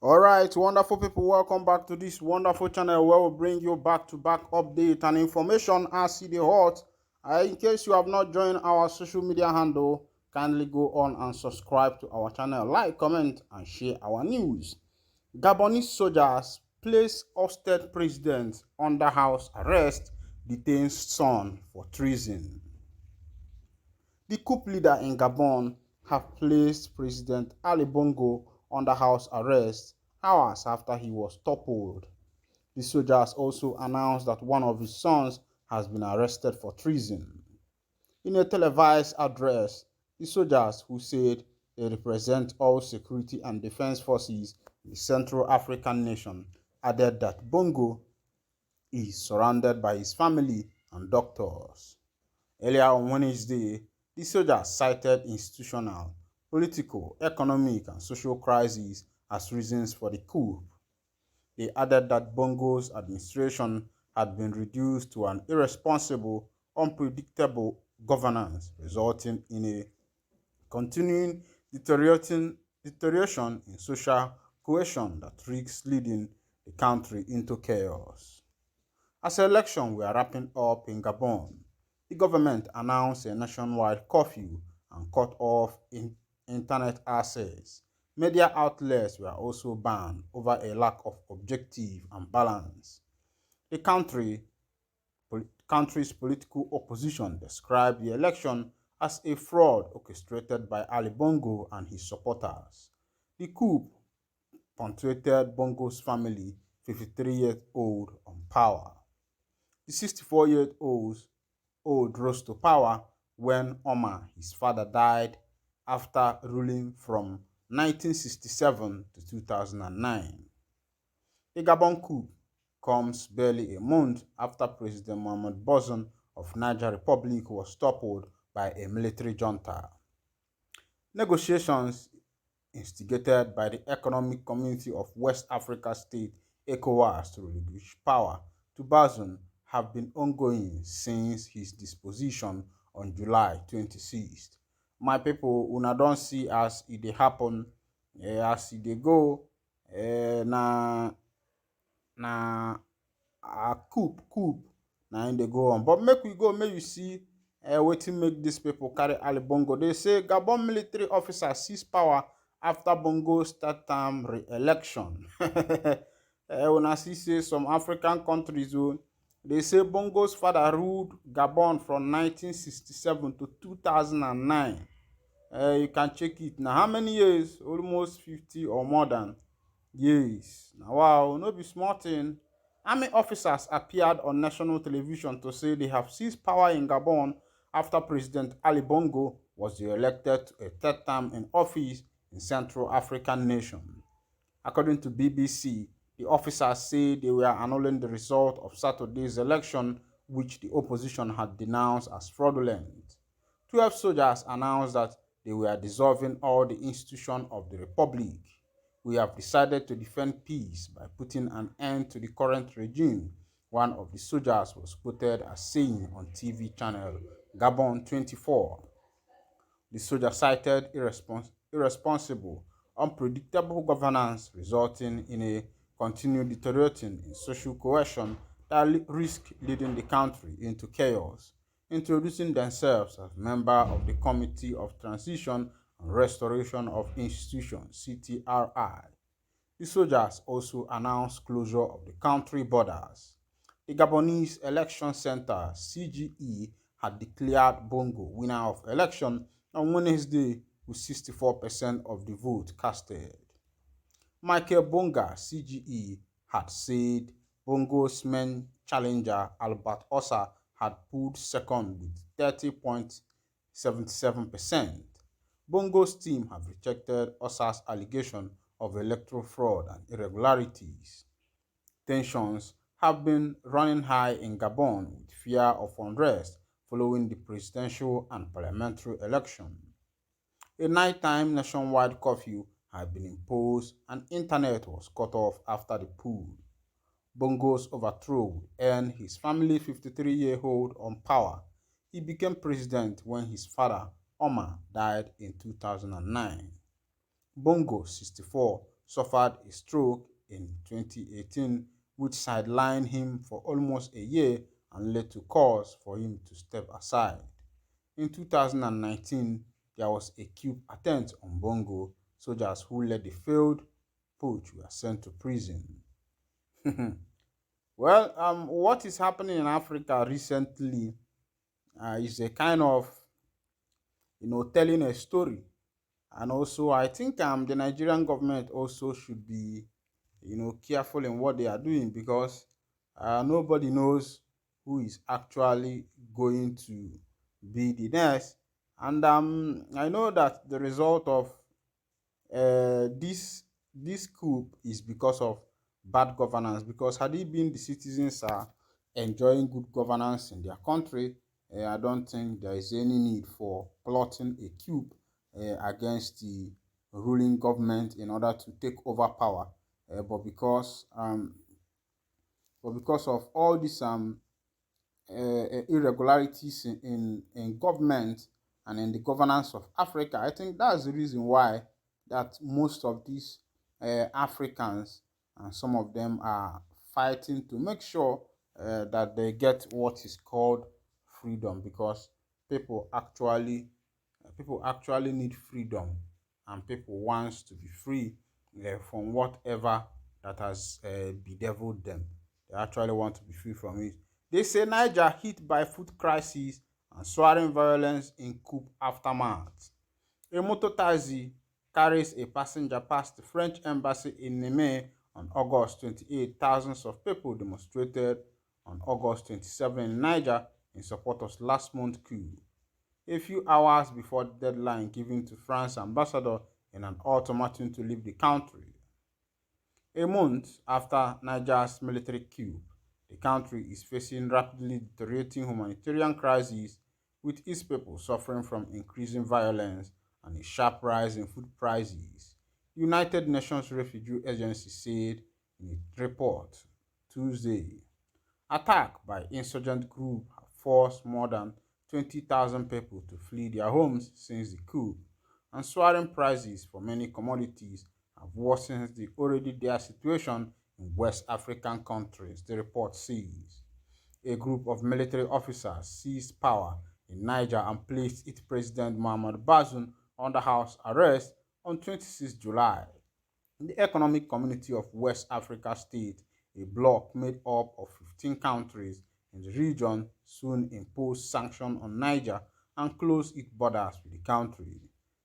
All right, wonderful people, welcome back to this wonderful channel where we bring you back-to-back update and information as it is hot. In case you have not joined our social media handle, kindly go on and subscribe to our channel, like, comment, and share our news. Gabonese soldiers place ousted president under house arrest, detains son for treason. The coup leader in Gabon have placed President Ali Bongo under house arrest hours after he was toppled. The soldiers also announced that one of his sons has been arrested for treason. In a televised address, the soldiers, who said they represent all security and defense forces in the Central African nation, added that Bongo is surrounded by his family and doctors. Earlier on Wednesday, the soldiers cited institutional, political, economic, and social crises as reasons for the coup. They added that Bongo's administration had been reduced to an irresponsible, unpredictable governance, resulting in a continuing deterioration in social cohesion that risks leading the country into chaos. As elections were wrapping up in Gabon, the government announced a nationwide curfew and cut off internet access. Media outlets were also banned over a lack of objective and balance. The country's political opposition described the election as a fraud orchestrated by Ali Bongo and his supporters. The coup punctuated Bongo's family, 53-year-old, on power. The 64-year-old rose to power when Omar, his father, died after ruling from 1967 to 2009. The Gabon coup comes barely a month after President Mohamed Bazoum of Niger Republic was toppled by a military junta. Negotiations instigated by the Economic Community of West Africa States (ECOWAS) to relinquish power to Bazoum have been ongoing since his disposition on July 26th. My people, una don see as it dey happen, as it dey go, na coup na im dey go on. But make we go, make you see wetin make dis people carry Ali Bongo. They say Gabon military officers seize power after Bongo's third-term re-election. Una see say some African countries, they say Bongo's father ruled Gabon from 1967 to 2009. You can check it. Now, how many years? Almost 50 or more than years. Now, wow, no be small thing. Army officers appeared on national television to say they have seized power in Gabon after President Ali Bongo was re-elected to a third term in office in Central African nation. According to BBC, the officers say they were annulling the result of Saturday's election, which the opposition had denounced as fraudulent. 12 soldiers announced that they were dissolving all the institutions of the republic. We have decided to defend peace by putting an end to the current regime, one of the soldiers was quoted as saying on TV channel Gabon 24. The soldier cited irresponsible, unpredictable governance resulting in a continued deteriorating in social cohesion that risk leading the country into chaos, introducing themselves as members of the Committee of Transition and Restoration of Institutions (CTRI). The soldiers also announced closure of the country borders. The Gabonese Election Center (CGE) had declared Bongo winner of election on Wednesday with 64% of the vote casted. Michael Bonga, CGE, had said Bongo's main challenger, Albert Ossa, had pulled second with 30.77%. Bongo's team have rejected Ossa's allegation of electoral fraud and irregularities. Tensions have been running high in Gabon with fear of unrest following the presidential and parliamentary election. A nighttime nationwide curfew had been imposed and internet was cut off after the coup. Bongo's overthrow would earn his family 53-year-old on power. He became president when his father, Omar, died in 2009. Bongo, 64, suffered a stroke in 2018, which sidelined him for almost a year and led to calls for him to step aside. In 2019, there was a coup attempt on Bongo. Soldiers who led the failed putsch were sent to prison. Well, what is happening in Africa recently is a kind of, telling a story. And also, I think the Nigerian government also should be, careful in what they are doing, because nobody knows who is actually going to be the next. And I know that the result of this coup is because of bad governance. Because had it been the citizens are enjoying good governance in their country, I don't think there is any need for plotting a coup against the ruling government in order to take over power. But because of all these irregularities in government and in the governance of Africa, I think that's the reason why that most of these Africans, and some of them are fighting to make sure that they get what is called freedom, because people actually people actually need freedom, and people wants to be free from whatever that has bedeviled them. They actually want to be free from it. They say Niger hit by food crisis and soaring violence in coup aftermath. A motor taxi carries a passenger past the French embassy in Niamey on August 28. Thousands of people demonstrated on August 27 in Niger in support of last month's coup, a few hours before the deadline given to France's ambassador in an ultimatum to leave the country. A month after Niger's military coup, the country is facing rapidly deteriorating humanitarian crises, with its people suffering from increasing violence and a sharp rise in food prices. The United Nations Refugee Agency said in a report Tuesday. Attack by insurgent group have forced more than 20,000 people to flee their homes since the coup, and soaring prices for many commodities have worsened the already dire situation in West African countries, the report says. A group of military officers seized power in Niger and placed its president Mohamed Bazoum under house arrest on 26 July. The Economic Community of West Africa States, a bloc made up of 15 countries in the region, soon imposed sanctions on Niger and closed its borders with the country.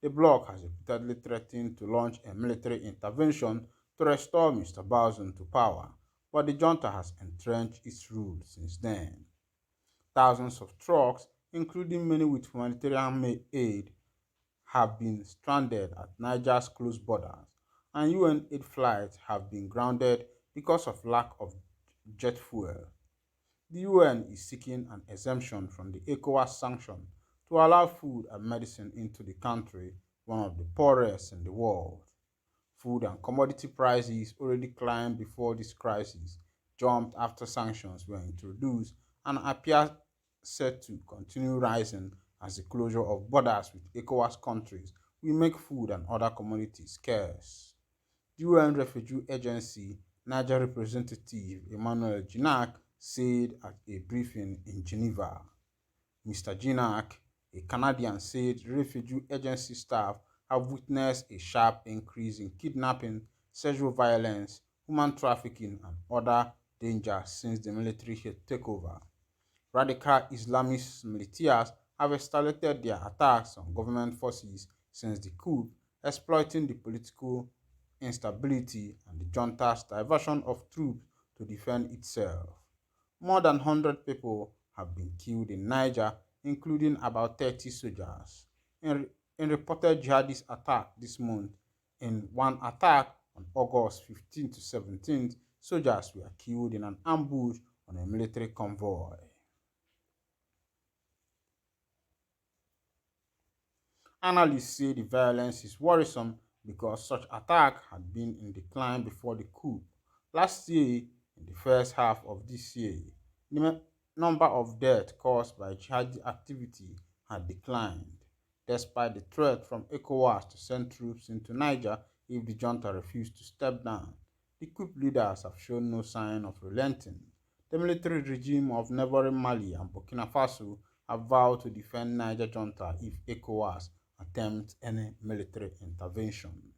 The bloc has repeatedly threatened to launch a military intervention to restore Mr. Bazoum to power, but the junta has entrenched its rule since then. Thousands of trucks, including many with humanitarian aid, have been stranded at Niger's closed borders, and UN aid flights have been grounded because of lack of jet fuel. The UN is seeking an exemption from the ECOWAS sanction to allow food and medicine into the country, one of the poorest in the world. Food and commodity prices already climbed before this crisis, jumped after sanctions were introduced, and appear set to continue rising as the closure of borders with ECOWAS countries will make food and other commodities scarce. The UN Refugee Agency Niger representative Emmanuel Ginac said at a briefing in Geneva. Mr. Ginac, a Canadian, said refugee agency staff have witnessed a sharp increase in kidnapping, sexual violence, human trafficking, and other dangers since the military takeover. Radical Islamist militias have escalated their attacks on government forces since the coup, exploiting the political instability and the junta's diversion of troops to defend itself. More than 100 people have been killed in Niger, including about 30 soldiers. In reported jihadist attack this month, in one attack on August 15 to 17, soldiers were killed in an ambush on a military convoy. Analysts say the violence is worrisome because such attacks had been in decline before the coup. Last year, in the first half of this year, the number of deaths caused by jihadi activity had declined, despite the threat from ECOWAS to send troops into Niger if the junta refused to step down. The coup leaders have shown no sign of relenting. The military regime of neighboring Mali and Burkina Faso have vowed to defend Niger junta if ECOWAS attempts any military intervention.